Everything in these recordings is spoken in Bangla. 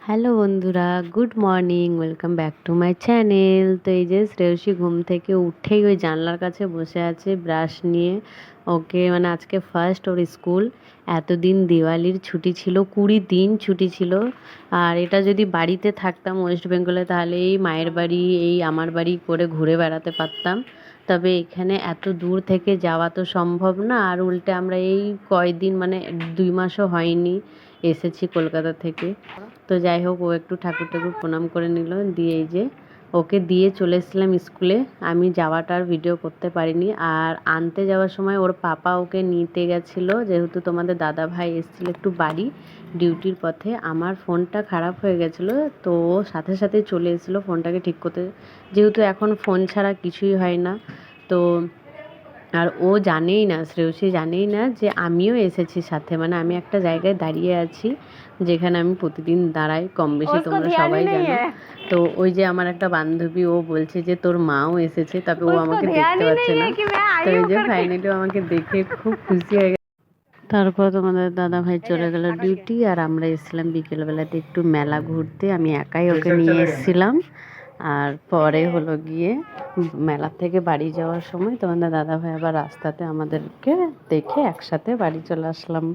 হ্যালো বন্ধুরা, good morning, welcome back to my channel. তো এই যে শ্রেয়সী ঘুম থেকে উঠেই ওই জানলার কাছে বসে আছে ব্রাশ নিয়ে। ওকে মানে আজকে ফার্স্ট ওর স্কুল। এতদিন দিওয়ালির ছুটি ছিল, 20 দিন ছুটি ছিল। আর এটা যদি বাড়িতে থাকতাম ওয়েস্ট বেঙ্গলে, তাহলে এই মায়ের বাড়ি এই আমার বাড়ি করে ঘুরে বেড়াতে পারতাম। তবে এখানে এত দূর থেকে যাওয়া তো সম্ভব না। আর উল্টে আমরা এই কয়দিন মানে 2 মাসও হয়নি এসেছি কলকাতা থেকে। তো যাই হোক, ও একটু ঠাকুর ঠাকুর প্রণাম করে নিল, দিয়ে এই যে ওকে দিয়ে চলে এসেছিলাম স্কুলে। আমি যাওয়াটার ভিডিও করতে পারিনি। আর আনতে যাওয়ার সময় ওর পাপা ওকে নিতে গেছিলো, যেহেতু তোমাদের দাদা ভাই এসেছিলো একটু বাড়ি ডিউটির পথে। আমার ফোনটা খারাপ হয়ে গেছিলো, তো ও সাথে সাথে চলে এসেছিলো ফোনটাকে ঠিক করতে, যেহেতু এখন ফোন ছাড়া কিছুই হয় না। তো আর ও জানেই না, শ্রেয়সী জানেই না যে আমিও এসেছি সাথে। মানে আমি একটা জায়গায় দাঁড়িয়ে আছি যেখানে আমি প্রতিদিন দাঁড়াই, কম বেশি তোমরা সবাই জানো। তো ওই যে আমার একটা বান্ধবী, ও বলছে যে তোর মাও এসেছে, তবে ও আমাকে দেখতে পাচ্ছে না। তো এই যে ফাইনালি আমাকে দেখে খুব খুশি হয়ে গেছে। তারপর তোমাদের দাদা ভাই চলে গেল ডিউটি, আর আমরা এসেছিলাম বিকেলবেলাতে একটু মেলা ঘুরতে। আমি একাই ওকে নিয়ে এসেছিলাম। আর পরে হলো গিয়ে মেলা থেকে বাড়ি যাওয়ার সময় তোমাদের দাদা ভাই আবার রাস্তাতে আমাদেরকে দেখে একসাথে বাড়ি চলে আসলাম।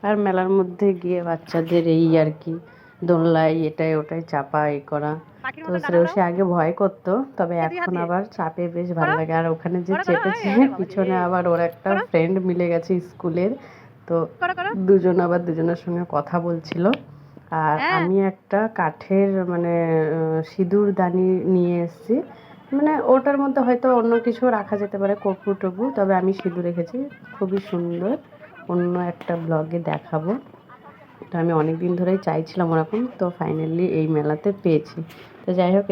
আর মেলার মধ্যে গিয়ে বাচ্চাদের এই আর কি দোলনায় এটাই ওটাই চাপা এই করা। তো শ্রেয়সী আগে ভয় করতো, তবে এখন আবার চাপে বেশ ভালো লাগে। আর ওখানে যে চেপেছে পিছনে আবার ওর একটা ফ্রেন্ড মিলে গেছে স্কুলের, তো দুজন আবার দুজনের সঙ্গে কথা বলছিল। আর আমি একটা কাঠের মানে সিঁদুরদানি নিয়ে এসেছি। মানে ওটার মধ্যে হয়তো অন্য কিছু রাখা যেতে পারে, কর্পূর টর্পূর, তবে আমি সিঁদুর রেখেছি, খুবই সুন্দর। অন্য একটা ব্লগে দেখাবো। তো আমি অনেক দিন ধরেই চাইছিলাম ওরকম, তো ফাইনালি এই মেলাতে পেয়েছি। তো যাই হোক।